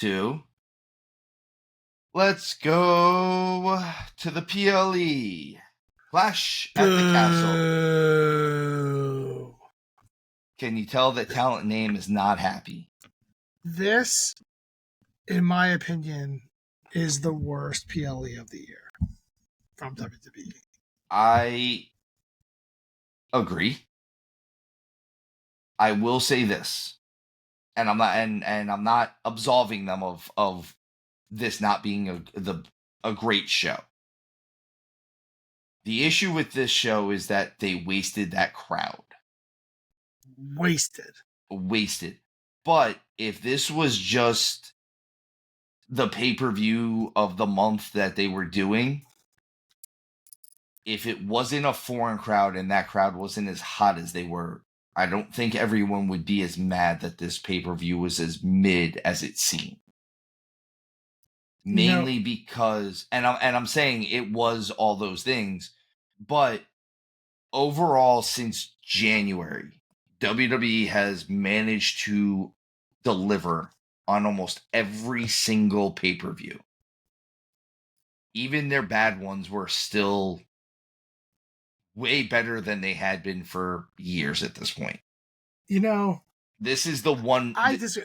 to let's go to the PLE. Clash at the Castle. Can you tell that Talent Name is not happy? This, in my opinion, is the worst PLE of the year from WWE. I agree. I will say this, and I'm not and I'm not absolving them of this not being a great show. The issue with this show is that they wasted that crowd. Wasted. But if this was just the pay-per-view of the month that they were doing, if it wasn't a foreign crowd and that crowd wasn't as hot as they were, I don't think everyone would be as mad that this pay-per-view was as mid as it seemed. Mainly because, and I'm saying it was all those things, but overall since January, WWE has managed to deliver on almost every single pay-per-view. Even their bad ones were still way better than they had been for years at this point. This is the one.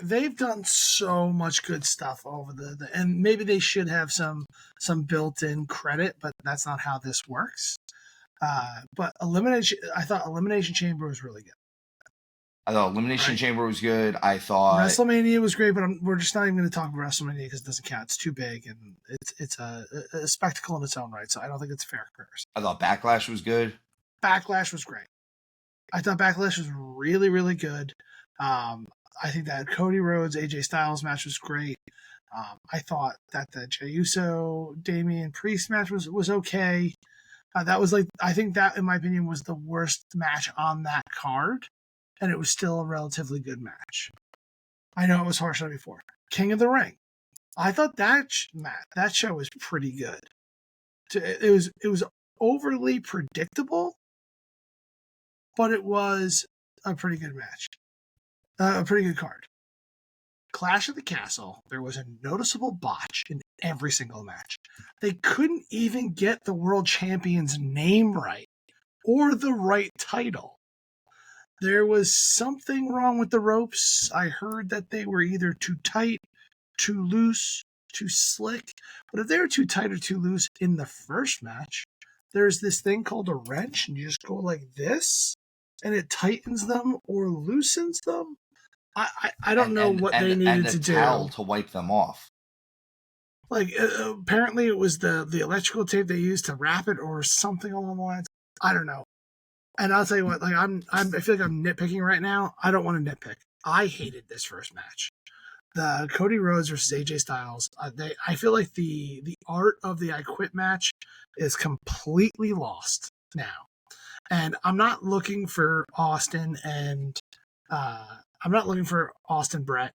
They've done so much good stuff over the and maybe they should have some built-in credit, but that's not how this works. But I thought Elimination Chamber was really good. I thought Elimination Chamber was good. I thought WrestleMania was great, but we're just not even going to talk about WrestleMania because it doesn't count. It's too big and it's a spectacle in its own right. So I don't think it's a fair comparison. I thought Backlash was good. Backlash was great. I thought Backlash was really, really good. I think that Cody Rhodes AJ Styles match was great. I thought that the Jey Uso Damian Priest match was okay. That was I think that in my opinion was the worst match on that card, and it was still a relatively good match. I know it was harsh on before. King of the Ring. I thought that show was pretty good. It was overly predictable, but it was a pretty good match. A pretty good card. Clash at the Castle, there was a noticeable botch in every single match. They couldn't even get the world champion's name right or the right title. There was something wrong with the ropes. I heard that they were either too tight, too loose, too slick. But if they were too tight or too loose in the first match, there's this thing called a wrench, and you just go like this, and it tightens them or loosens them. I don't know what they needed to do. And a towel to wipe them off. Apparently it was the electrical tape they used to wrap it or something along the lines. I don't know. And I'll tell you what, I feel like I'm nitpicking right now. I don't want to nitpick. I hated this first match. The Cody Rhodes versus AJ Styles. I feel like the art of the I Quit match is completely lost now. And I'm not looking for Austin and I'm not looking for Austin Brett.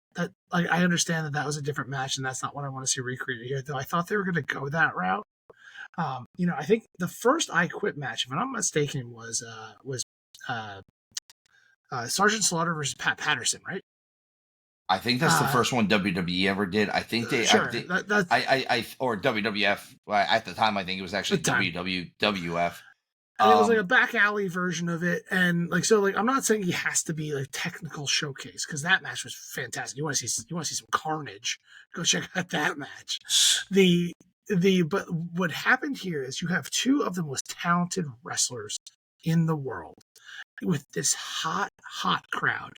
I understand that was a different match, and that's not what I want to see recreated here. Though I thought they were going to go that route. I think the first I Quit match, if I'm not mistaken, was Sergeant Slaughter versus Pat Patterson, right? I think that's the first one WWE ever did. I think they, or WWF. Well, at the time, I think it was actually WWF. And it was like a back alley version of it, and I'm not saying he has to be like technical showcase because that match was fantastic. You want to see some carnage? Go check out that match. But what happened here is you have two of the most talented wrestlers in the world with this hot crowd,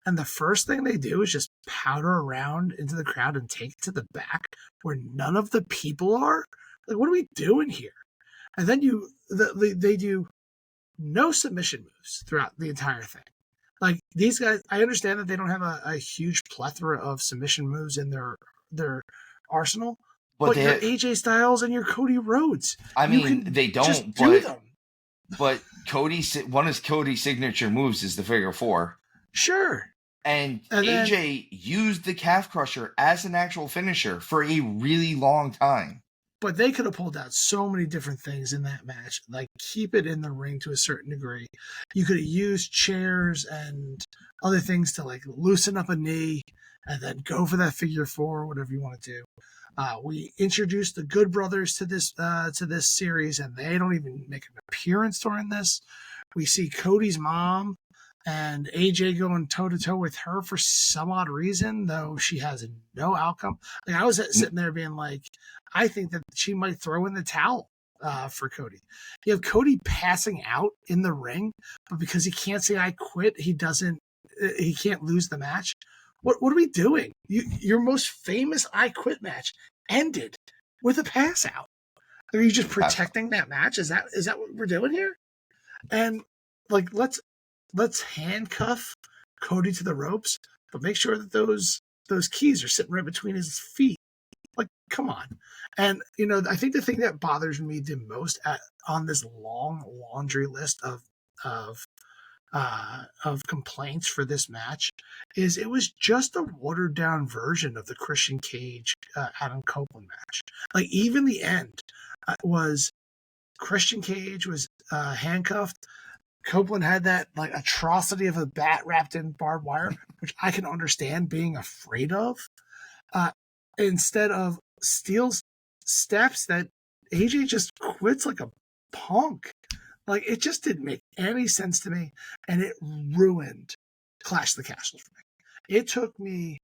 and the first thing they do is just powder around into the crowd and take it to the back where none of the people are. Like, what are we doing here? And then they do no submission moves throughout the entire thing. Like, these guys, I understand that they don't have a huge plethora of submission moves in their arsenal, but you're AJ Styles and you're Cody Rhodes. I mean, they don't, do them. But one of Cody's signature moves is the figure four. Sure. And AJ used the calf crusher as an actual finisher for a really long time. But they could have pulled out so many different things in that match, like keep it in the ring to a certain degree. You could have used chairs and other things to like loosen up a knee and then go for that figure four, whatever you want to do. We introduced the Good Brothers to this series, and they don't even make an appearance during this. We see Cody's mom and AJ going toe to toe with her for some odd reason, though she has no outcome. Like I was sitting there being like, I think that she might throw in the towel for Cody. You have Cody passing out in the ring, but because he can't say I quit, he can't lose the match. What are we doing? Your most famous I quit match ended with a pass out. Are you just protecting that match? Is that what we're doing here? And like let's handcuff Cody to the ropes, but make sure that those keys are sitting right between his feet. Like, come on. And I think the thing that bothers me the most on this long laundry list of complaints for this match is it was just a watered down version of the Christian Cage Adam Copeland match. Like even the end was Christian Cage was handcuffed. Copeland had that like atrocity of a bat wrapped in barbed wire, which I can understand being afraid of. Instead of steel steps that AJ just quits like a punk. Like it just didn't make any sense to me, and it ruined Clash of the Castles for me. It took me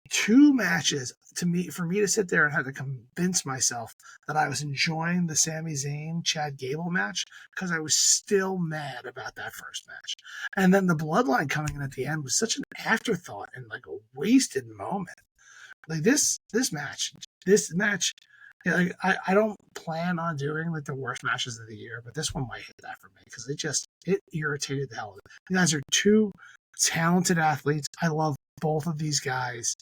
2 matches for me to sit there and have to convince myself that I was enjoying the Sami Zayn Chad Gable match because I was still mad about that first match. And then the Bloodline coming in at the end was such an afterthought and like a wasted moment. Like this match, like, I don't plan on doing like the worst matches of the year, but this one might hit that for me because it irritated the hell out of me. You guys are 2 talented athletes. I love both of these guys.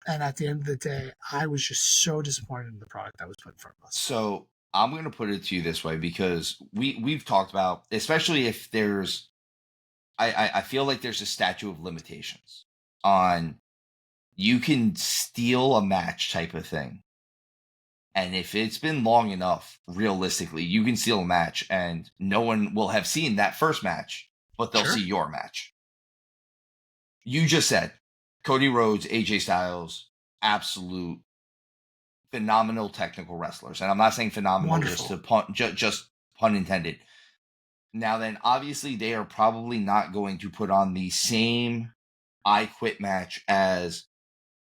And at the end of the day, I was just so disappointed in the product that was put in front of us. So I'm going to put it to you this way, because we've talked about, especially if there's, I feel like there's a statute of limitations on you can steal a match type of thing. And if it's been long enough, realistically, you can steal a match and no one will have seen that first match, but they'll see your match. You just said Cody Rhodes, AJ Styles, absolute phenomenal technical wrestlers. And I'm not saying phenomenal just pun intended. Now then, obviously, they are probably not going to put on the same I Quit match as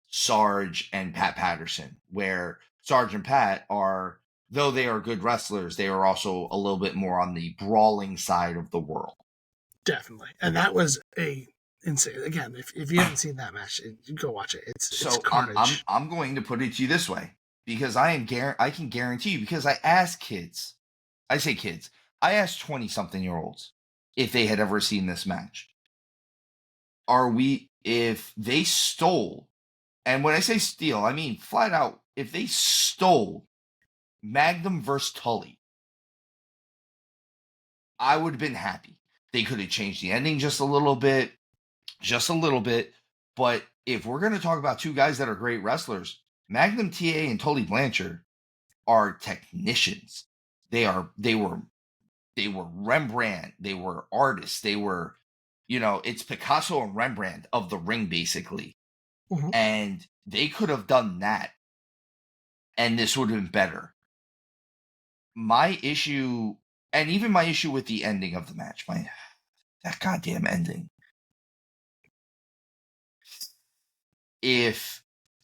Sarge and Pat Patterson, where Sarge and Pat are, though they are good wrestlers, they are also a little bit more on the brawling side of the world. Definitely. And that was insane. Again, if you haven't seen that match, go watch it. It's carnage. I'm going to put it to you this way, because I can guarantee you, because I asked 20-something-year-olds if they had ever seen this match. If they stole, and when I say steal, I mean flat out, if they stole Magnum versus Tully, I would have been happy. They could have changed the ending just a little bit. But if we're going to talk about 2 guys that are great wrestlers, Magnum TA and Tully Blanchard are technicians. They were Rembrandt. They were artists. They were, it's Picasso and Rembrandt of the ring, basically. Mm-hmm. And they could have done that, and this would have been better. My issue with the ending of the match, that goddamn ending.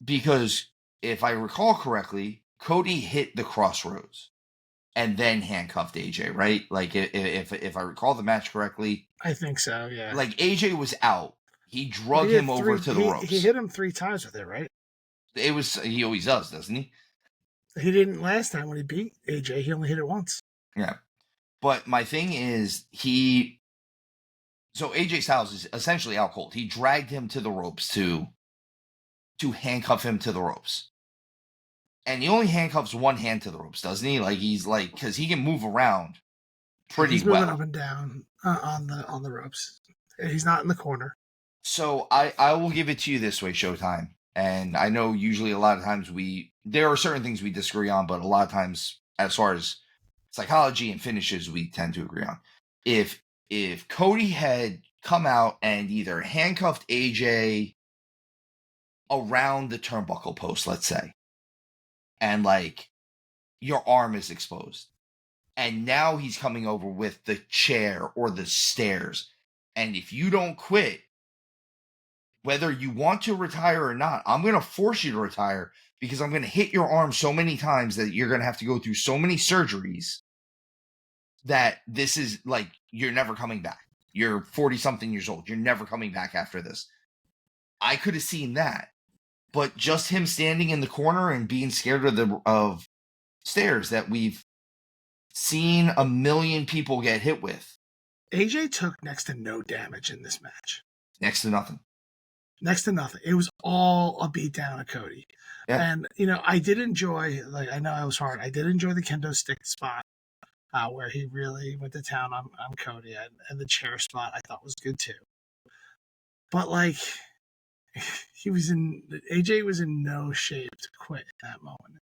Because if I recall correctly, Cody hit the crossroads and then handcuffed AJ, right? Like if I recall the match correctly, I think so. Yeah. Like AJ was out. He drug him over to the ropes. He hit him 3 times with it, right? He always does, doesn't he? He didn't last time when he beat AJ. He only hit it once. Yeah. But my thing is, so AJ Styles is essentially out cold. He dragged him to the ropes to handcuff him to the ropes. And he only handcuffs one hand to the ropes, doesn't he? Because he can move around pretty well. He's moving up and down on the ropes. He's not in the corner. So I will give it to you this way, Showtime. And I know usually a lot of times we there are certain things we disagree on, but a lot of times, as far as psychology and finishes, we tend to agree on. If Cody had come out and either handcuffed AJ around the turnbuckle post, let's say, and like your arm is exposed, and now he's coming over with the chair or the stairs, and if you don't quit, whether you want to retire or not, I'm going to force you to retire because I'm going to hit your arm so many times that you're going to have to go through so many surgeries that this is like, you're never coming back. You're 40 something years old. You're never coming back after this. I could have seen that, but just him standing in the corner and being scared of stairs that we've seen a million people get hit with. AJ took next to no damage in this match. Next to nothing. Next to nothing. It was all a beatdown of Cody. Yeah. And, I did enjoy, I know I was hard. I did enjoy the kendo stick spot where he really went to town on Cody. And the chair spot I thought was good too. But, AJ was in no shape to quit at that moment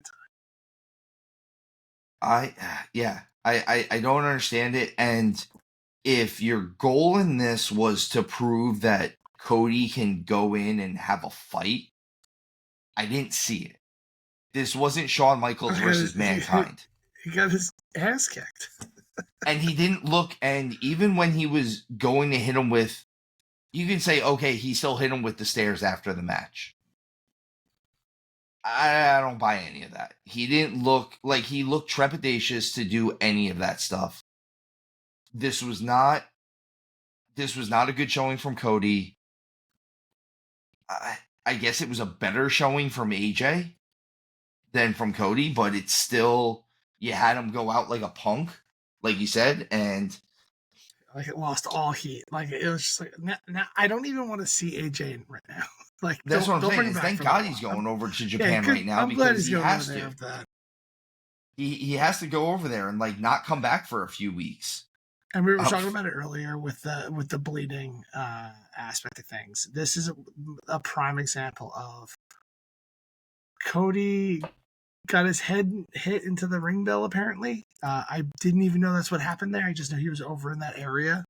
in time. I don't understand it. And if your goal in this was to prove that Cody can go in and have a fight, I didn't see it. This wasn't Shawn Michaels versus Mankind. He got his ass kicked. And he didn't look, and even when he was going to hit him with, you can say, okay, he still hit him with the stairs after the match. I don't buy any of that. He didn't look like he looked trepidatious to do any of that stuff. This was not a good showing from Cody. I guess it was a better showing from AJ than from Cody, but it's still, you had him go out like a punk, like you said, and it lost all heat. It was just now I don't even want to see AJ right now. That's what I'm saying. Thank God he's going over to Japan right now because he has to. He has to go over there and not come back for a few weeks. And we were talking about it earlier with the bleeding aspect of things. This is a prime example of Cody got his head hit into the ring bell, apparently. I didn't even know that's what happened there. I just know he was over in that area.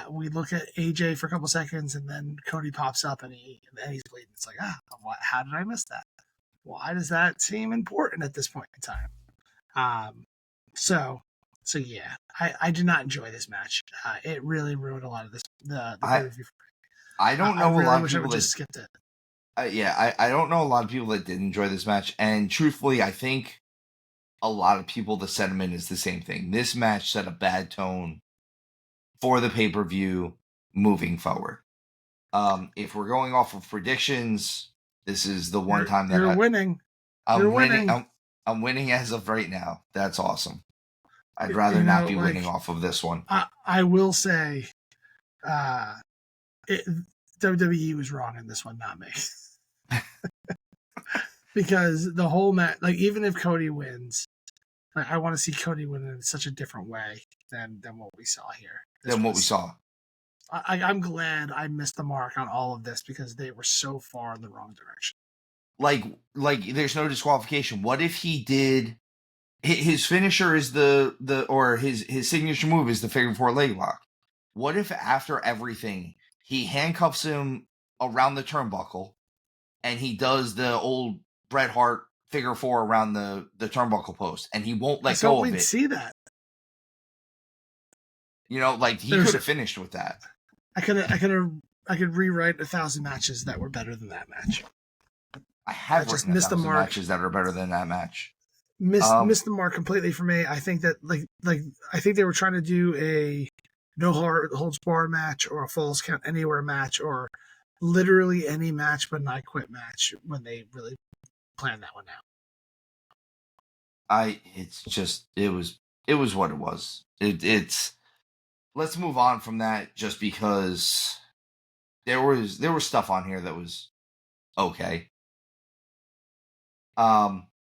We look at AJ for a couple seconds, and then Cody pops up, and he's bleeding. It's like, how did I miss that? Why does that seem important at this point in time? So yeah, I did not enjoy this match. It really ruined a lot of this. The pay-per-view. I don't know a lot of people that just skipped it. I don't know a lot of people that did enjoy this match, and truthfully, I think a lot of people, the sentiment is the same thing. This match set a bad tone for the pay-per-view moving forward. If we're going off of predictions, this is the one time that you're winning. I'm winning. I'm winning as of right now. That's awesome. I'd rather not be winning off of this one. I will say, WWE was wrong in this one, not me. Because the whole match, even if Cody wins, I want to see Cody win in such a different way than what we saw here. What we saw. I'm glad I missed the mark on all of this because they were so far in the wrong direction. There's no disqualification. What if he did? His finisher is or his signature move is the figure four leg lock. What if after everything he handcuffs him around the turnbuckle and he does the old Bret Hart figure four around the turnbuckle post and he won't let go of it? We'd see that. He could have finished with that. I could rewrite 1,000 matches that were better than that match. I have just missed the mark. Matches that are better than that match. Missed the mark completely for me. I think that I think they were trying to do a no holds barred match or a falls count anywhere match or literally any match but not quit match when they really planned that one out. It was what it was. It's let's move on from that just because there was stuff on here that was okay.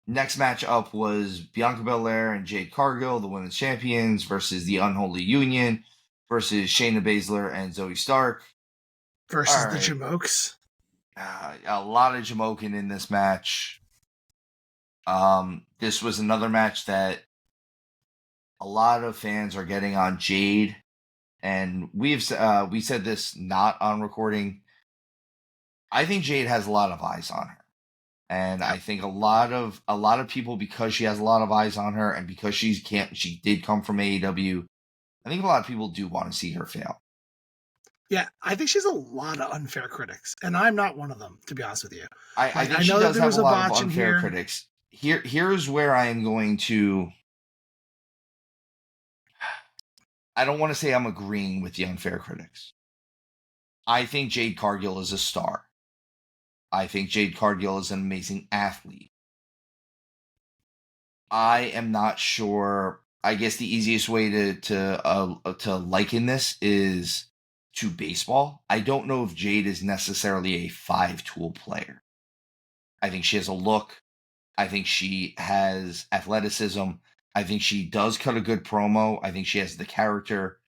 Next match up was Bianca Belair and Jade Cargill, the women's champions, versus the Unholy Union, versus Shayna Baszler and Zoe Stark. Versus the Jamokes. A lot of Jamoking in this match. This was another match that a lot of fans are getting on Jade, and we said this not on recording. I think Jade has a lot of eyes on her, and I think a lot of people, because she has a lot of eyes on her, and because she did come from AEW, I think a lot of people do want to see her fail. Yeah, I think she's a lot of unfair critics, and I'm not one of them, to be honest with you. I think she does have a lot of unfair critics. Here's where I am going to. I don't want to say I'm agreeing with the unfair critics. I think Jade Cargill is a star. I think Jade Cargill is an amazing athlete. I am not sure. I guess the easiest way to liken this is to baseball. I don't know if Jade is necessarily a 5-tool player. I think she has a look. I think she has athleticism. I think she does cut a good promo. I think she has the character.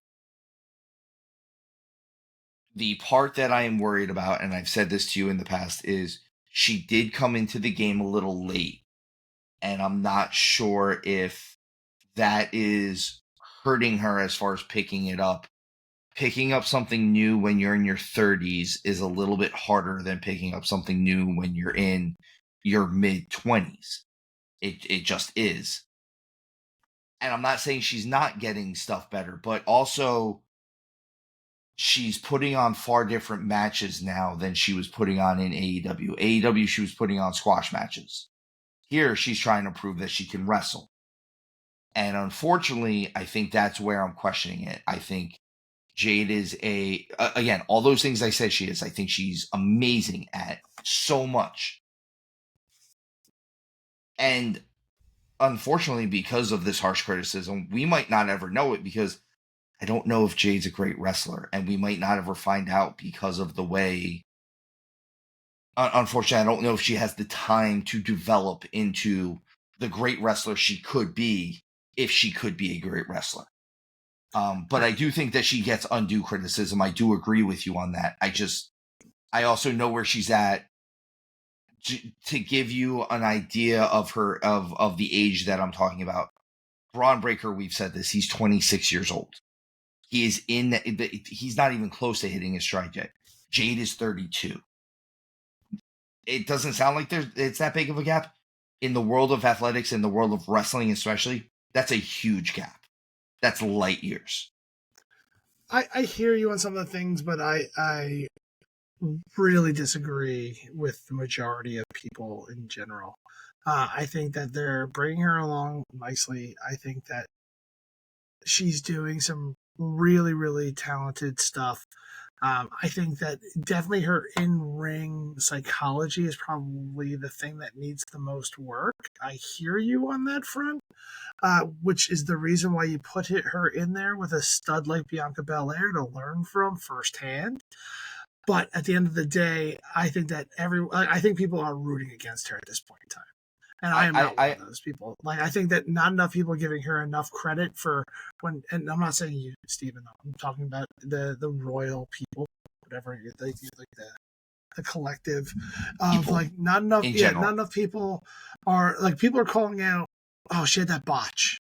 The part that I am worried about, and I've said this to you in the past, is she did come into the game a little late. And I'm not sure if that is hurting her as far as picking it up. Picking up something new when you're in your 30s is a little bit harder than picking up something new when you're in your mid-20s. It just is. And I'm not saying she's not getting stuff better, but also she's putting on far different matches now than she was putting on in AEW. AEW, she was putting on squash matches. Here, she's trying to prove that she can wrestle. And unfortunately, I think that's where I'm questioning it. I think Jade is again, all those things I said she is, I think she's amazing at so much. And unfortunately, because of this harsh criticism, we might not ever know it, because I don't know if Jade's a great wrestler, and we might not ever find out because of the way. Unfortunately, I don't know if she has the time to develop into the great wrestler she could be, if she could be a great wrestler. But I do think that she gets undue criticism. I do agree with you on that. I also know where she's at. To give you an idea of her, of the age that I'm talking about, Braun Breaker, we've said this, he's 26 years old. He is he's not even close to hitting his stride yet. Jade is 32. It doesn't sound like it's that big of a gap. In the world of athletics, in the world of wrestling especially, that's a huge gap. That's light years. I hear you on some of the things, but I really disagree with the majority of people in general. I think that they're bringing her along nicely. I think that she's doing some really, really talented stuff. I think that definitely her in-ring psychology is probably the thing that needs the most work. I hear you on that front, which is the reason why you put her in there with a stud like Bianca Belair to learn from firsthand. But at the end of the day, I think that I think people are rooting against her at this point in time. And I am not one of those people. Like, I think that not enough people are giving her enough credit for when, and I'm not saying you, Steven, I'm talking about the royal people, whatever, like the collective of people, like not enough people are calling out, oh, she had that botch.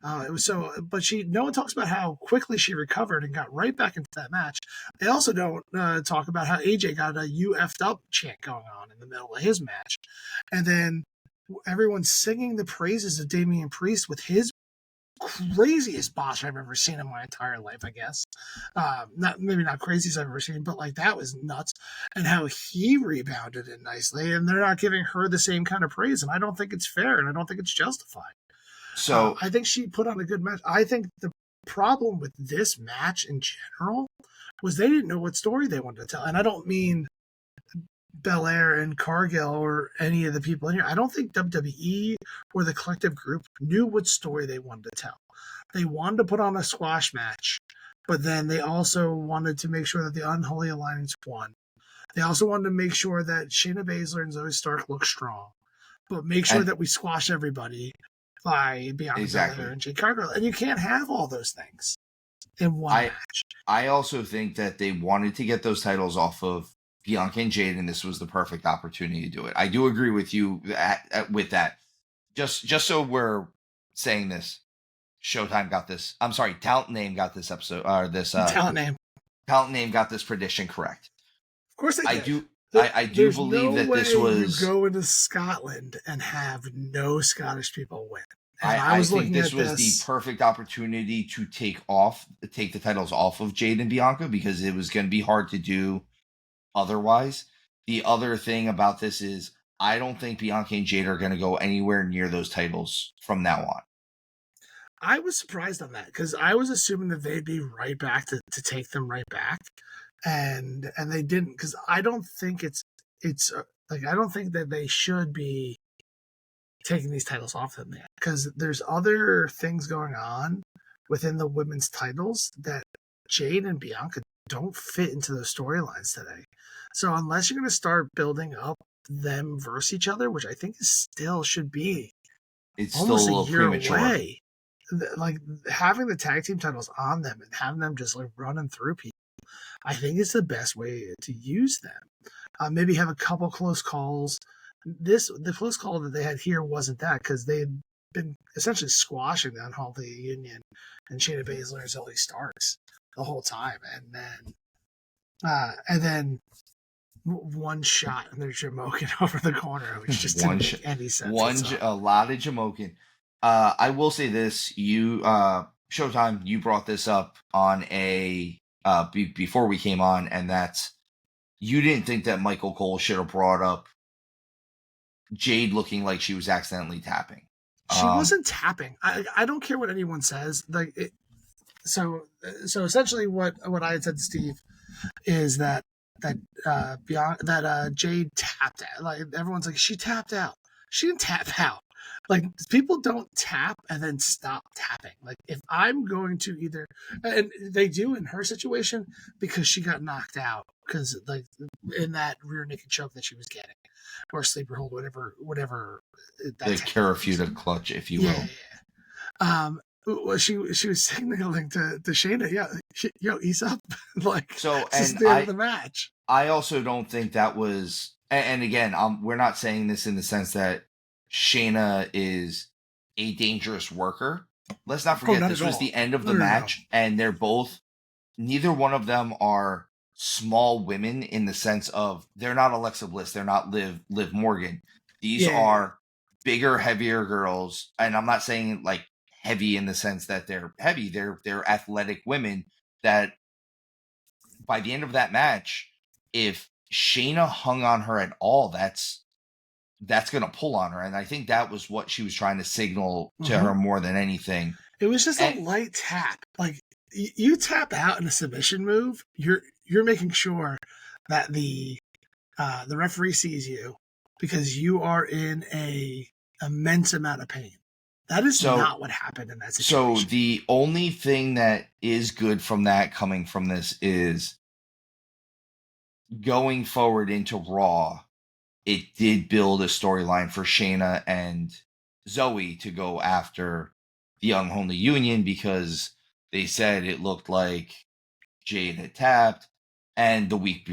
It was so, but no one talks about how quickly she recovered and got right back into that match. They also don't talk about how AJ got a "you effed up" chant going on in the middle of his match, and then everyone's singing the praises of Damian Priest with his craziest botch I've ever seen in my entire life, I guess. Maybe not craziest I've ever seen, but like that was nuts. And how he rebounded it nicely, and they're not giving her the same kind of praise, and I don't think it's fair, and I don't think it's justified. So I think she put on a good match. I think the problem with this match in general was they didn't know what story they wanted to tell. And I don't mean Belair and Cargill or any of the people in here. I don't think WWE or the collective group knew what story they wanted to tell. They wanted to put on a squash match, but then they also wanted to make sure that the Unholy Alliance won. They also wanted to make sure that Shayna Baszler and Zoe Stark look strong, but make sure that we squash everybody by Bianca Belair and Jade Cargill. And you can't have all those things in one match. I also think that they wanted to get those titles off of Bianca and Jade, and this was the perfect opportunity to do it. I do agree with you with that. just so we're saying this, Showtime got this. I'm sorry, Talent Name got this episode, or this Talent name. Talent Name got this prediction correct. Of course they I did. do. I do There's believe no that way this was. you go into Scotland and have no Scottish people win. And I was think looking this at was the perfect opportunity to take the titles off of Jade and Bianca, because it was going to be hard to do otherwise. The other thing about this is I don't think Bianca and Jade are going to go anywhere near those titles from now on. I was surprised on that because I was assuming that they'd be right back to take them right back, and they didn't, because I don't think it's like, I don't think that they should be taking these titles off them yet, because there's other things going on within the women's titles that Jade and Bianca don't fit into those storylines today. So unless you're going to start building up them versus each other, which I think is still should be It's almost still a a little year premature. away, like having the tag team titles on them and having them just like running through people, I think it's the best way to use them. Maybe have a couple close calls. The close call that they had here wasn't that, because they had been essentially squashing the Unholy Union and Shayna Baszler and Zoe Starks the whole time, and then one shot and there's Jamokin over the corner, which just didn't make any sense. A lot of Jamokin. I will say this: you, Showtime, you brought this up on a before we came on, and that's, you didn't think that Michael Cole should have brought up Jade looking like she was accidentally tapping. She wasn't tapping. I don't care what anyone says. So essentially, what I had said to Steve is that Jade tapped out. Like, everyone's like, she tapped out. She didn't tap out. Like, people don't tap and then stop tapping. Like, if I'm going to either, and they do in her situation, because she got knocked out, because like in that rear naked choke that she was getting, or sleeper hold, whatever. The Karafuda clutch, if you will. Well, she was signaling to Shayna, yo, ease up, like, so, this is the end of the match. I also don't think that was, and again, we're not saying this in the sense that Shayna is a dangerous worker. Let's not forget, this was the end of the match, and they're both, neither one of them are small women in the sense of, they're not Alexa Bliss, they're not Liv Morgan. These are bigger, heavier girls, and I'm not saying like heavy in the sense that they're heavy. They're athletic women that by the end of that match, if Shayna hung on her at all, that's going to pull on her. And I think that was what she was trying to signal to her more than anything. It was just a light tap. Like, you tap out in a submission move, you're making sure that the referee sees you, because you are in a immense amount of pain. That is not what happened in that situation. So the only thing that is good from that, coming from this, is going forward into Raw, it did build a storyline for Shayna and Zoe to go after the Unholy Union, because they said it looked like Jade had tapped, and the week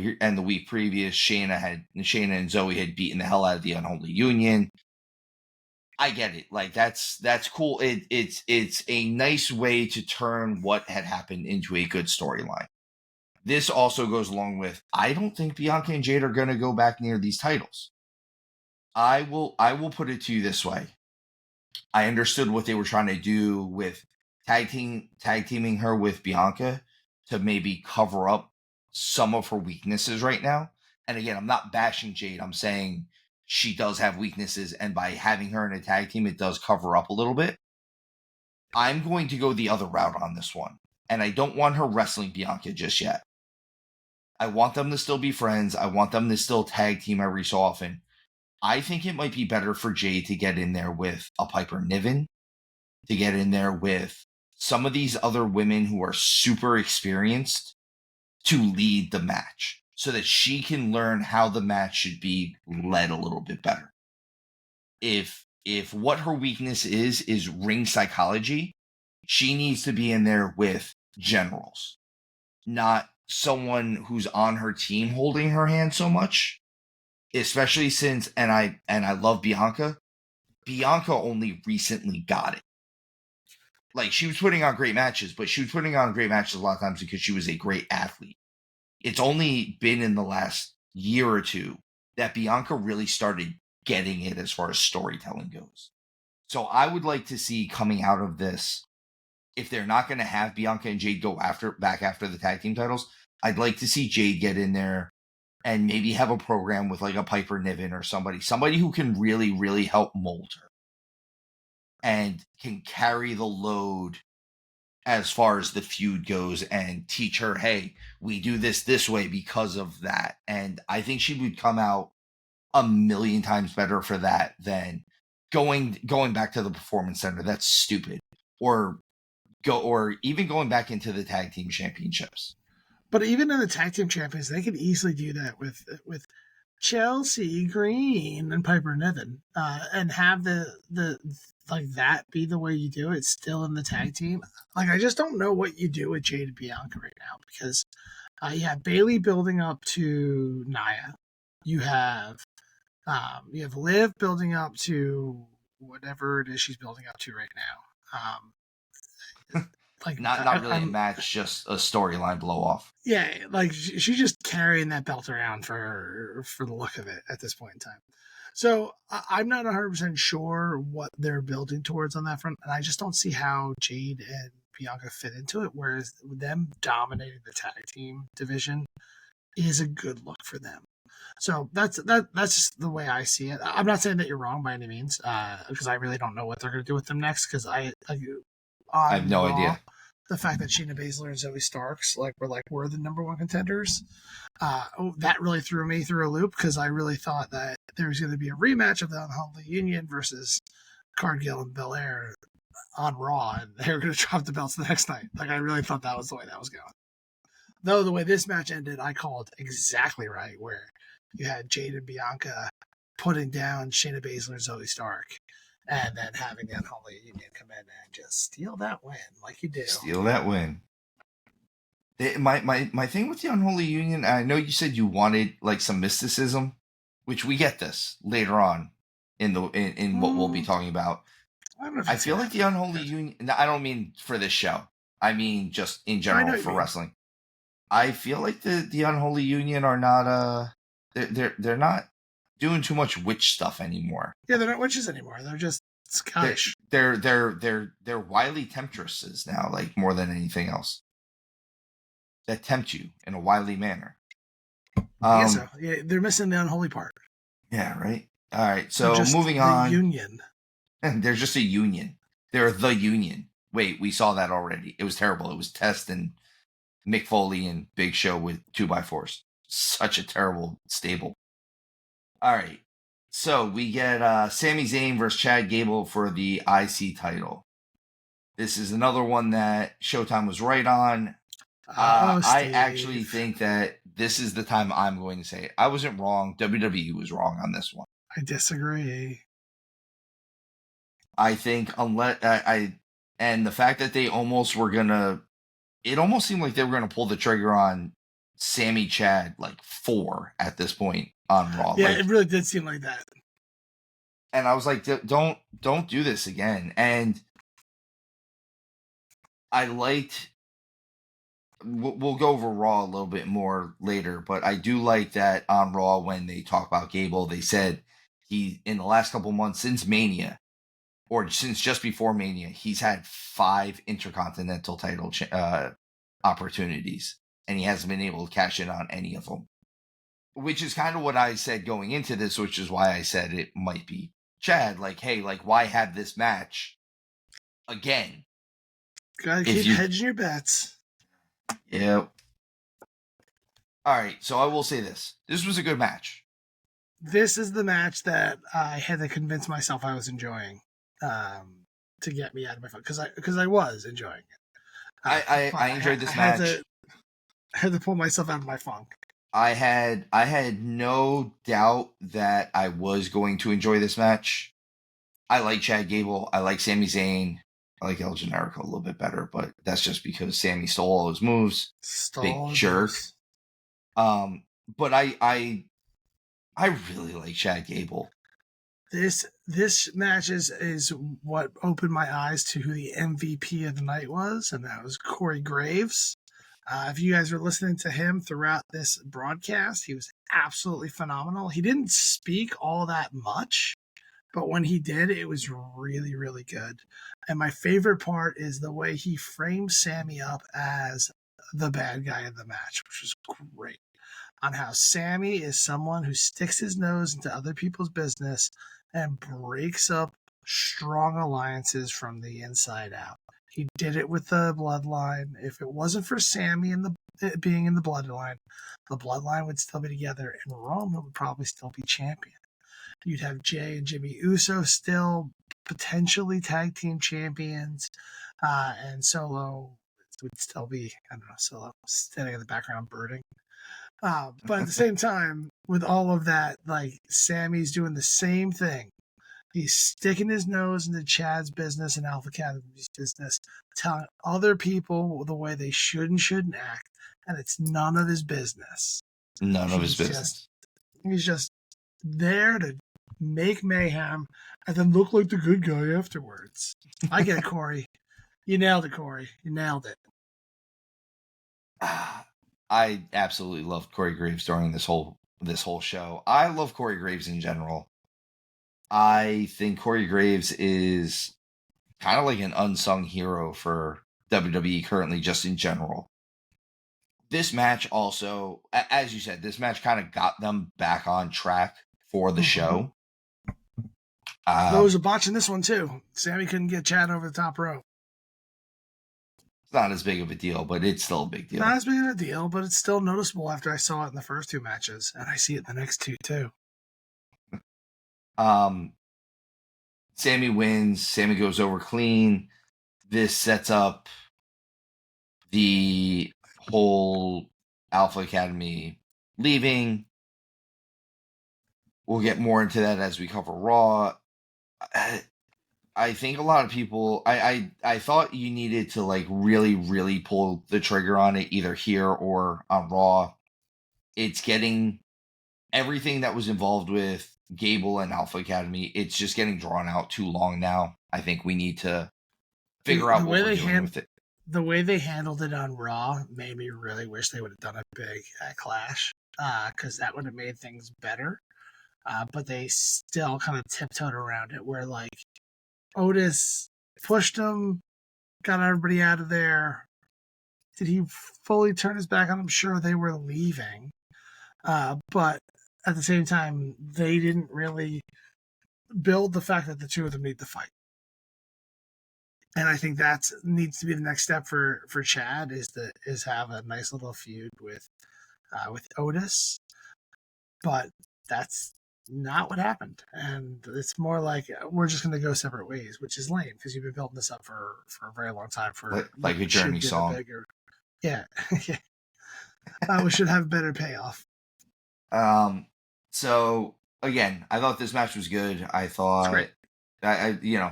previous, Shayna and Zoe had beaten the hell out of the Unholy Union. I get it. Like, that's cool. It's a nice way to turn what had happened into a good storyline. This also goes along with, I don't think Bianca and Jade are going to go back near these titles. I will put it to you this way. I understood what they were trying to do with tag teaming her with Bianca to maybe cover up some of her weaknesses right now. And again, I'm not bashing Jade. I'm saying she does have weaknesses, and by having her in a tag team, it does cover up a little bit. I'm going to go the other route on this one, and I don't want her wrestling Bianca just yet. I want them to still be friends. I want them to still tag team every so often. I think it might be better for Jade to get in there with a Piper Niven, to get in there with some of these other women who are super experienced to lead the match, so that she can learn how the match should be led a little bit better. If what her weakness is ring psychology, she needs to be in there with generals, not someone who's on her team holding her hand so much. Especially since, and I love Bianca, Bianca only recently got it. Like, she was putting on great matches, but she was putting on great matches a lot of times because she was a great athlete. It's only been in the last year or two that Bianca really started getting it as far as storytelling goes. So I would like to see coming out of this, if they're not going to have Bianca and Jade go back after the tag team titles, I'd like to see Jade get in there and maybe have a program with like a Piper Niven or somebody who can really, really help mold her and can carry the load as far as the feud goes and teach her, hey, we do this way because of that. And I think she would come out a million times better for that than going back to the Performance Center. That's stupid. Or even going back into the tag team championships. But even in the tag team champions, they could easily do that with Chelsea Green and Piper Niven, and have the like that be the way you do it still in the tag team. Like, I just don't know what you do with Jade and Bianca right now, because you have Bayley building up to Nia. You have Liv building up to whatever it is she's building up to right now. Like, not really a match, just a storyline blow off. Yeah, like she's just carrying that belt around for the look of it at this point in time. So I'm not 100% sure what they're building towards on that front, and I just don't see how Jade and Bianca fit into it. Whereas them dominating the tag team division is a good look for them. So that's just the way I see it. I'm not saying that you're wrong by any means, because I really don't know what they're going to do with them next. Because I have no idea. The fact that Shayna Baszler and Zoe Starks were the number one contenders, that really threw me through a loop, because I really thought that there was going to be a rematch of the Unholy Union versus Cargill and Belair on Raw, and they were going to drop the belts the next night. Like, I really thought that was the way that was going. Though the way this match ended, I called exactly right, where you had Jade and Bianca putting down Shayna Baszler and Zoe Stark, and then having the Unholy Union come in and just steal that win like you do. Steal that win. My thing with the Unholy Union, I know you said you wanted like some mysticism, which we get this later on in what we'll be talking about. I feel like the Unholy Union, I don't mean for this show, I mean just in general for wrestling. I feel like the Unholy Union are not they're not doing too much witch stuff anymore. Yeah, they're not witches anymore. They're just Scottish. They're wily temptresses now, like, more than anything else. That tempt you in a wily manner. Yeah, so yeah, they're missing the unholy part. Yeah, right. All right, so moving on. Union. They're just a union. They're the union. Wait, we saw that already. It was terrible. It was Test and Mick Foley and Big Show with 2x4s. Such a terrible stable. All right. So we get Sami Zayn versus Chad Gable for the IC title. This is another one that Showtime was right on. I actually think that this is the time I'm going to say it. I wasn't wrong. WWE was wrong on this one. I disagree. I think and the fact that they almost were gonna, it almost seemed like they were gonna pull the trigger on Sammy Chad like 4 at this point on Raw. Yeah, it really did seem like that. And I was like, don't do this again. And I liked. We'll go over Raw a little bit more later, but I do like that on Raw when they talk about Gable, they said he, in the last couple months since Mania, or since just before Mania, he's had 5 Intercontinental title opportunities, and he hasn't been able to cash in on any of them. Which is kind of what I said going into this, which is why I said it might be Chad. Like, hey, like, why have this match again? Gotta keep hedging your bets. Yep. All right, so I will say this. This was a good match. This is the match that I had to convince myself I was enjoying, to get me out of my funk, because I was enjoying it. I enjoyed this match. I had to pull myself out of my funk. I had no doubt that I was going to enjoy this match. I like Chad Gable. I like Sami Zayn. I like El Generico a little bit better, but that's just because Sammy stole all his moves. Big jerk. But I really like Chad Gable. This this match is what opened my eyes to who the MVP of the night was, and that was Corey Graves. If you guys were listening to him throughout this broadcast, he was absolutely phenomenal. He didn't speak all that much, but when he did, it was really, really good. And my favorite part is the way he framed Sammy up as the bad guy of the match, which was great. On how Sammy is someone who sticks his nose into other people's business and breaks up strong alliances from the inside out. He did it with the bloodline. If it wasn't for Sammy and being in the bloodline would still be together, and Roman would probably still be champion. You'd have Jay and Jimmy Uso still potentially tag team champions, and Solo would still be, I don't know, Solo standing in the background birding. But at the same time, with all of that, like, Sammy's doing the same thing. He's sticking his nose into Chad's business and Alpha Academy's business, telling other people the way they should and shouldn't act, and it's none of his business. None of his business. He's just there to make mayhem and then look like the good guy afterwards. I get it, Corey. You nailed it, Corey. You nailed it. I absolutely loved Corey Graves during this whole show. I love Corey Graves in general. I think Corey Graves is kind of like an unsung hero for WWE currently, just in general. This match also, as you said, this match kind of got them back on track for the show. There was a botch in this one, too. Sammy couldn't get Chad over the top rope. It's not as big of a deal, but it's still a big deal. Not as big of a deal, but it's still noticeable after I saw it in the first two matches, and I see it in the next two, too. Sammy wins. Sammy goes over clean. This sets up the whole Alpha Academy leaving. We'll get more into that as we cover Raw. I think a lot of people, I thought you needed to like really, really pull the trigger on it either here or on Raw. It's getting everything that was involved with Gable and Alpha Academy. It's just getting drawn out too long now. I think we need to figure out what we're doing with it. The way they handled it on Raw made me really wish they would have done it big at Clash, because that would have made things better. But they still kind of tiptoed around it, where like Otis pushed him, got everybody out of there. Did he fully turn his back on them? Sure, they were leaving. But at the same time, they didn't really build the fact that the two of them need to fight. And I think that needs to be the next step for Chad is have a nice little feud with Otis. But that's not what happened. And it's more like we're just going to go separate ways, which is lame because you've been building this up for a very long time. For like a Journey song. Yeah. We should have better payoff. So again, I thought this match was good. I thought,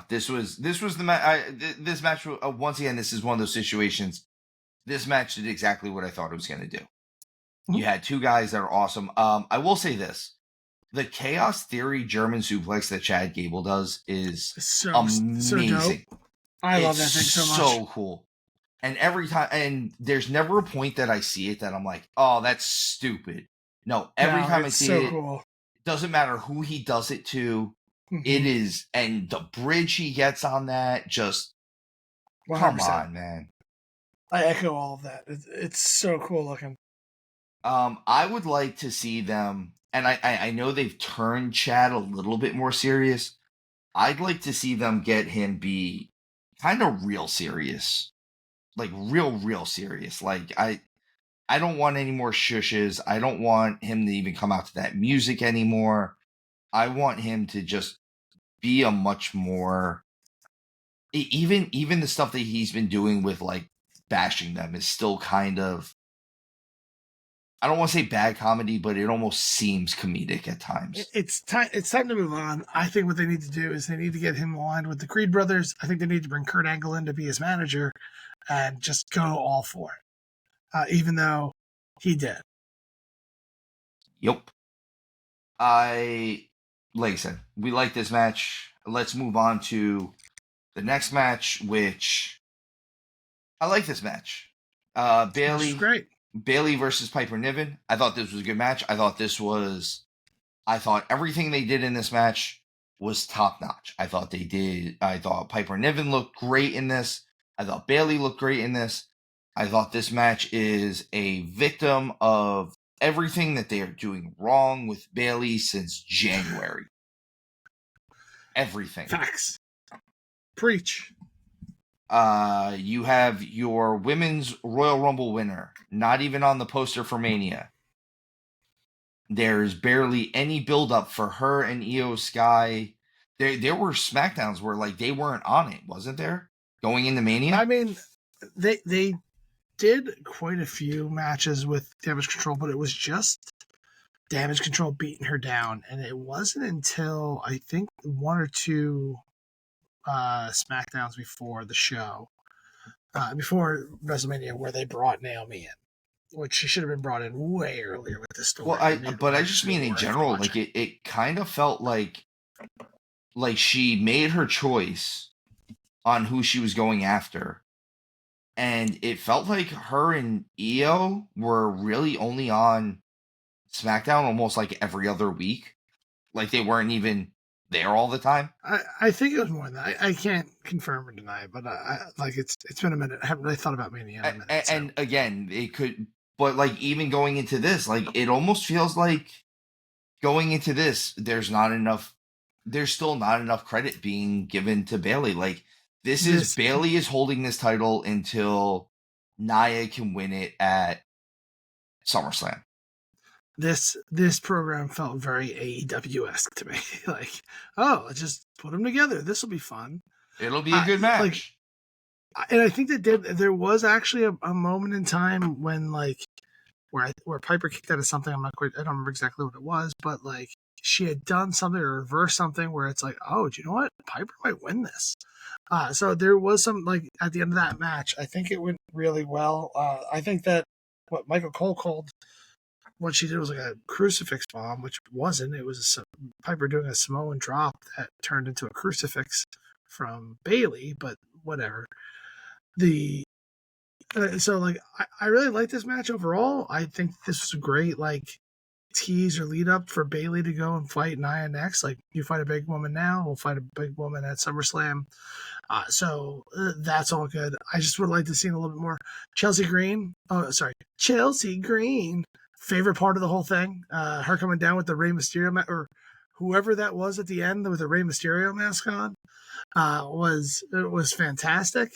this was the match. This match, once again, this is one of those situations. This match did exactly what I thought it was going to do. Mm-hmm. You had two guys that are awesome. I will say this: the Chaos Theory German suplex that Chad Gable does is amazing. So dope. I love that thing so much. So cool. And every time, and there's never a point that I see it that I'm like, oh, that's stupid. No, every time I see it, cool. It doesn't matter who he does it to. Mm-hmm. It is, and the bridge he gets on that, just 100%. Come on, man. I echo all of that. It's so cool looking. I would like to see them, and I know they've turned Chad a little bit more serious. I'd like to see them get him be kind of real serious. Like real serious. Like I don't want any more shushes. I don't want him to even come out to that music anymore. I want him to just be a much more, even the stuff that he's been doing with like bashing them is still kind of, I don't want to say bad comedy, but it almost seems comedic at times. It's time to move on. I think what they need to do is they need to get him aligned with the Creed brothers. I think they need to bring Kurt Angle in to be his manager and just go all for it. Even though he did. Yep. I like I said, we like this match. Let's move on to the next match, which I like this match. Which is great. Bailey versus Piper Niven. I thought this was a good match. I thought everything they did in this match was top notch. I thought Piper Niven looked great in this. I thought Bailey looked great in this. I thought this match is a victim of everything that they are doing wrong with Bailey since January. Everything. Facts. Preach. You have your women's Royal Rumble winner, not even on the poster for Mania. There's barely any build-up for her and Io Sky. There were SmackDowns where like they weren't on it, wasn't there? Going into Mania? I mean, they did quite a few matches with Damage Control, but it was just Damage Control beating her down. And it wasn't until I think one or two SmackDowns before the show, before WrestleMania, where they brought Naomi in, which she should have been brought in way earlier with this story. Well, I just mean in general, like it kind of felt like she made her choice on who she was going after. And it felt like her and Io were really only on SmackDown almost like every other week. Like they weren't even there all the time. I think it was more than that. I can't confirm or deny it, but it's been a minute. I haven't really thought about Mania in a minute. And again, it could, but like even going into this, like it almost feels like going into this, there's still not enough credit being given to Bailey. Like Bailey is holding this title until Nia can win it at SummerSlam. This program felt very AEW-esque to me. Like, oh, just put them together. This will be fun. It'll be a good match. And I think there was actually a moment in time when like where Piper kicked out of something. I don't remember exactly what it was, but like she had done something or reversed something where it's like, oh, do you know what? Piper might win this. So there was some like at the end of that match. I think it went really well. I think that what Michael Cole called what she did was like a crucifix bomb, which wasn't. It was Piper doing a Samoan drop that turned into a crucifix from Bailey, but whatever. So like I really like this match overall. I think this was a great like tease or lead up for Bailey to go and fight Nia next. Like you fight a big woman now, we'll fight a big woman at SummerSlam. So that's all good. I just would like to see a little bit more Chelsea Green. Chelsea Green. Favorite part of the whole thing, her coming down with the Rey Mysterio or whoever that was at the end with the Rey Mysterio mask on, was fantastic.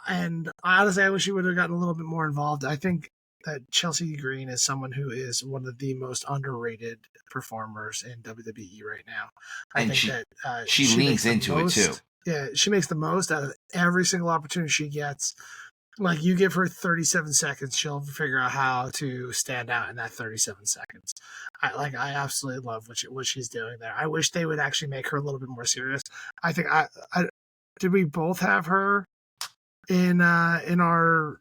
And honestly, I wish she would have gotten a little bit more involved. I think that Chelsea Green is someone who is one of the most underrated performers in WWE right now. I think that she leans into it too. Yeah, she makes the most out of every single opportunity she gets. Like you give her 37 seconds, she'll figure out how to stand out in that 37 seconds. I absolutely love what she's doing there. I wish they would actually make her a little bit more serious. I think did we both have her in our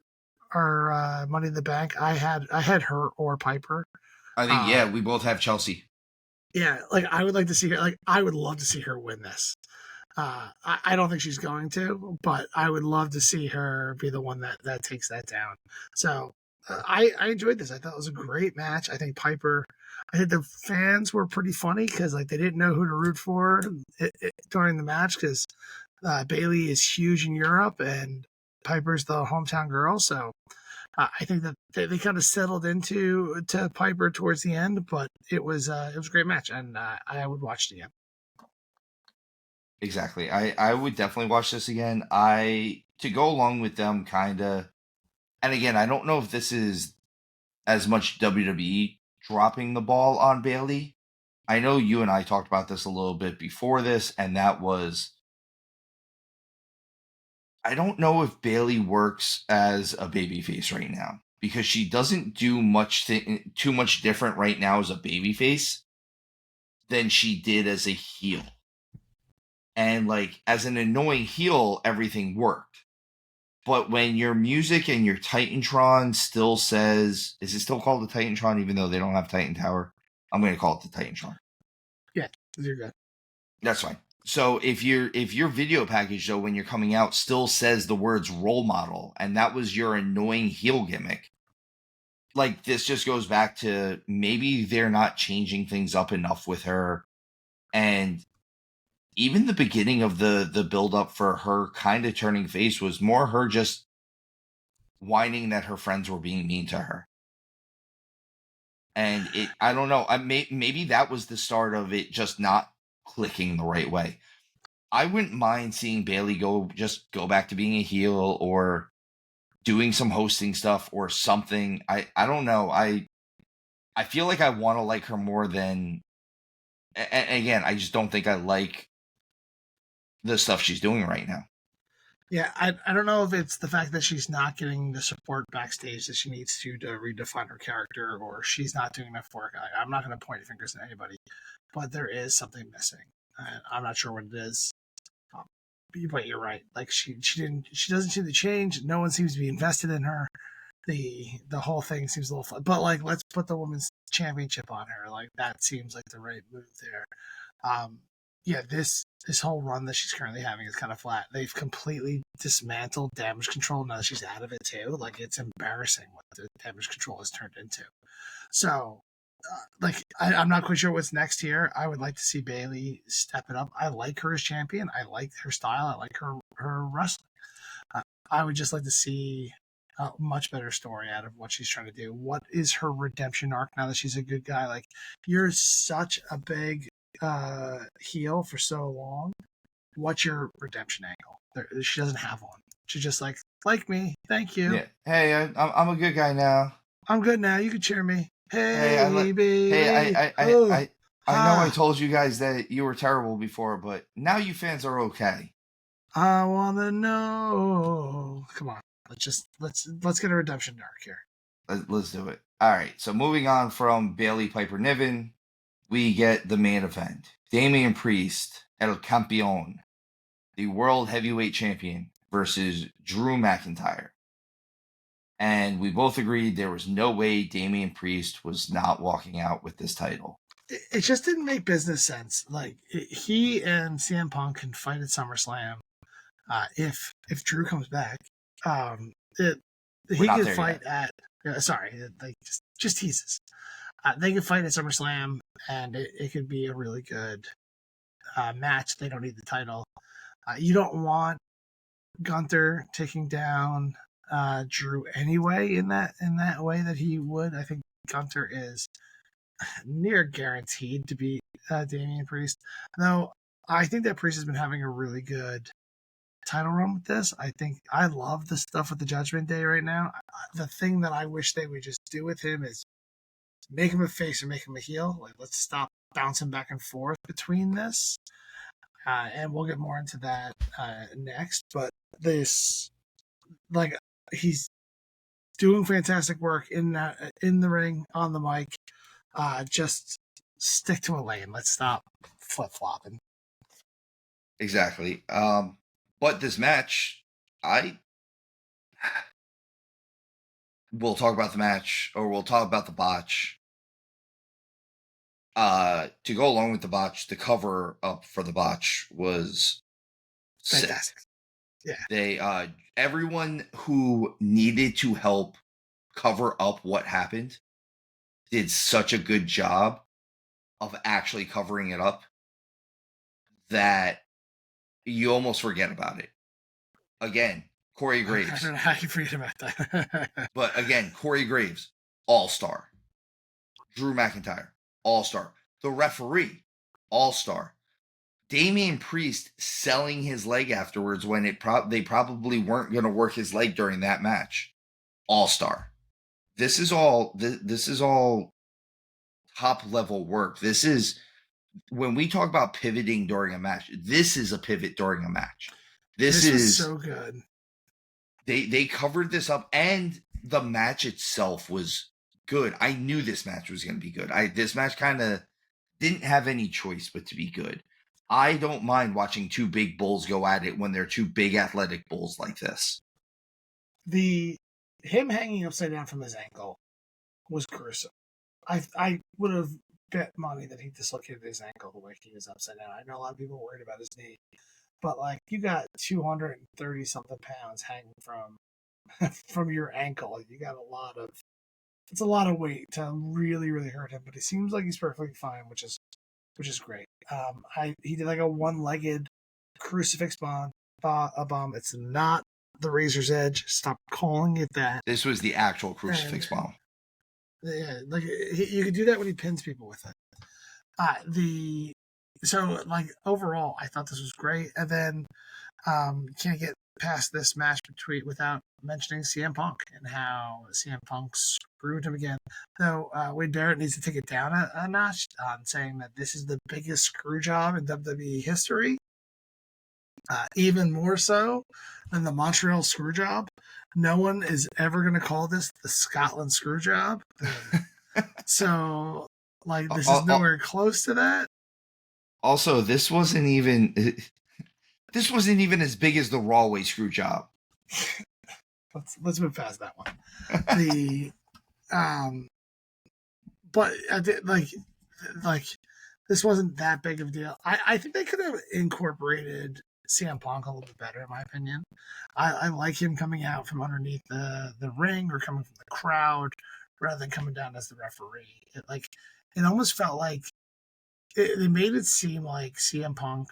Money in the Bank? I had her or Piper. I think we both have Chelsea. Yeah, like I would like to see her. Like I would love to see her win this. I don't think she's going to, but I would love to see her be the one that takes that down. So I enjoyed this. I thought it was a great match. I think the fans were pretty funny because like they didn't know who to root for during the match because Bailey is huge in Europe and Piper's the hometown girl. So I think that they kind of settled into Piper towards the end, but it was a great match and I would watch it again. Exactly. I would definitely watch this again. To go along with them kind of, and again, I don't know if this is as much WWE dropping the ball on Bailey. I know you and I talked about this a little bit before this, and that was, I don't know if Bailey works as a babyface right now because she doesn't do too much different right now as a babyface than she did as a heel. And like as an annoying heel, everything worked. But when your music and your Titantron still says, is it still called the Titantron even though they don't have Titan Tower? I'm going to call it the Titantron. Yeah, You're good. That's fine. So if your video package though, when you're coming out, still says the words role model, and that was your annoying heel gimmick, like this just goes back to maybe they're not changing things up enough with her. And even the beginning of the build up for her kind of turning face was more her just whining that her friends were being mean to her. And I don't know, maybe that was the start of it just not clicking the right way. I wouldn't mind seeing Bayley go back to being a heel or doing some hosting stuff or something. I don't know. I feel like I want to like her more than. And again, I just don't think I like the stuff she's doing right now. Yeah, I don't know if it's the fact that she's not getting the support backstage that she needs to redefine her character, or she's not doing enough work. I'm not going to point fingers at anybody, but there is something missing. I'm not sure what it is. But you're right. Like she doesn't seem to change. No one seems to be invested in her. The whole thing seems a little fun. But like, let's put the women's championship on her. Like that seems like the right move there. Yeah, this whole run that she's currently having is kind of flat. They've completely dismantled damage control now that she's out of it too. Like it's embarrassing what the damage control has turned into. So, I'm not quite sure what's next here. I would like to see Bayley step it up. I like her as champion. I like her style. I like her wrestling. I would just like to see a much better story out of what she's trying to do. What is her redemption arc now that she's a good guy? Like you're such a big heel for so long. What's your redemption angle? She doesn't have one. She's just like me. Thank you. Yeah. Hey, I'm a good guy now. I'm good now. You can cheer me. Hey, I know I told you guys that you were terrible before, but now you fans are okay. I wanna know. Come on, let's get a redemption arc here. Let's do it. All right. So moving on from Bayley Piper Niven, we get the main event: Damian Priest, El Campeón, the World Heavyweight Champion, versus Drew McIntyre. And we both agreed there was no way Damian Priest was not walking out with this title. It just didn't make business sense. Like he and CM Punk can fight at SummerSlam. If Drew comes back, he could fight yet. Like just teases. They could fight at SummerSlam, and it could be a really good match. They don't need the title. You don't want Gunther taking down Drew anyway in that way that he would. I think Gunther is near guaranteed to beat Damian Priest. Though I think that Priest has been having a really good title run with this. I think I love the stuff with the Judgment Day right now. The thing that I wish they would just do with him is make him a face or make him a heel. Like let's stop bouncing back and forth between this. And we'll get more into that next. But this, like, he's doing fantastic work in the ring, on the mic. Just stick to a lane. Let's stop flip flopping. Exactly. But this match, we'll talk about the match, or we'll talk about the botch. To go along with the botch, the cover up for the botch was fantastic. Sick. Yeah. They everyone who needed to help cover up what happened did such a good job of actually covering it up that you almost forget about it. Again, Corey Graves. I don't know how you forget about that. But again, Corey Graves, all-star. Drew McIntyre, all-star. The referee, all-star. Damian Priest selling his leg afterwards when they probably weren't going to work his leg during that match. All-star. This is all top-level work. This is, when we talk about pivoting during a match, this is a pivot during a match. This is so good. They covered this up, and the match itself was good. I knew this match was going to be good. This match kind of didn't have any choice but to be good. I don't mind watching two big bulls go at it when they're two big athletic bulls like this. Him hanging upside down from his ankle was gruesome. I would have bet money that he dislocated his ankle the way he was upside down. I know a lot of people are worried about his knee, but like you got 230 something pounds hanging from your ankle. You got it's a lot of weight to really, really hurt him, but it seems like he's perfectly fine, which is great. He did like a one-legged crucifix bomb. It's not the Razor's Edge. Stop calling it that. This was the actual crucifix bomb. Yeah, like you could do that when he pins people with it. So like overall, I thought this was great, and then can't get past this match without mentioning CM Punk and how CM Punk screwed him again. Though Wade Barrett needs to take it down a notch on saying that this is the biggest screw job in WWE history. Even more so than the Montreal screw job. No one is ever going to call this the Scotland screw job. So, like, this is nowhere close to that. Also, this wasn't even as big as the Rawway screw job. Let's move past that one. But I did, like this wasn't that big of a deal. I think they could have incorporated CM Punk a little bit better, in my opinion. I like him coming out from underneath the ring or coming from the crowd rather than coming down as the referee. It almost felt like they made it seem like CM Punk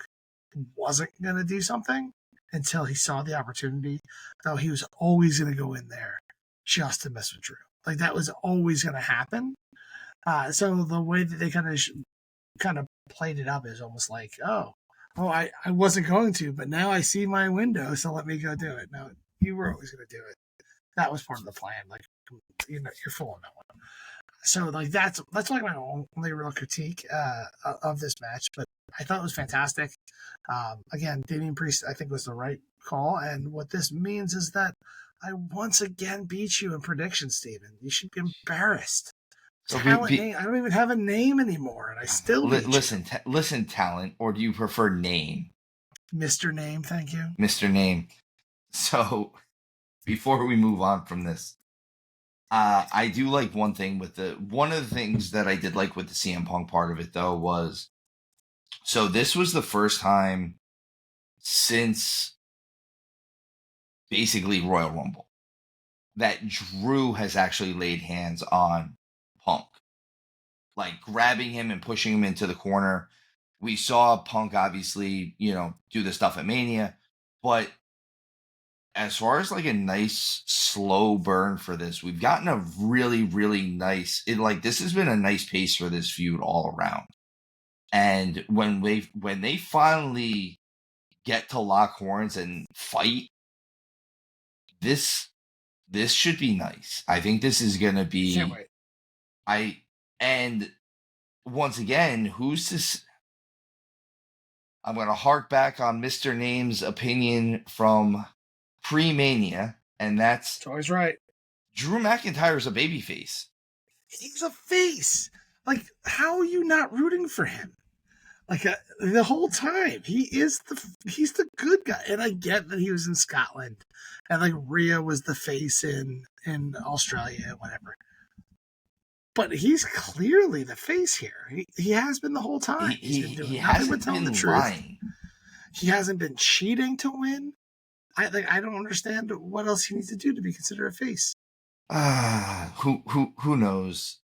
wasn't going to do something until he saw the opportunity, though he was always going to go in there just to mess with Drew. Like, that was always going to happen. So the way that they kind of played it up is almost like, I wasn't going to, but now I see my window, so let me go do it. No, you were always going to do it. That was part of the plan. Like, you're fooling no one. So like that's like my only real critique of this match, but I thought it was fantastic. Again, Damian Priest I think was the right call, and what this means is that I once again beat you in predictions, Steven. You should be embarrassed. So I don't even have a name anymore, and I still listen, talent, or do you prefer name? Mr. Name, thank you. Mr. Name. So before we move on from this, I do like one thing one of the things that I did like with the CM Punk part of it though was, so this was the first time since basically Royal Rumble that Drew has actually laid hands on Punk, like grabbing him and pushing him into the corner. We saw Punk obviously, do the stuff at Mania, but as far as like a nice slow burn for this, we've gotten a really, really nice, this has been a nice pace for this feud all around. And when they finally get to lock horns and fight, this should be nice. I think this is going to be, can't wait. And once again, who's this? I'm going to hark back on Mr. Name's opinion from pre-Mania, and that's always right. Drew McIntyre's a babyface. He's a face. Like, how are you not rooting for him? Like the whole time, he's the good guy, and I get that he was in Scotland, and like Rhea was the face in Australia and whatever. But he's clearly the face here. He has been the whole time. He's been doing nothing but telling the truth. Lying. He hasn't been cheating to win. I don't understand what else he needs to do to be considered a face. Who knows?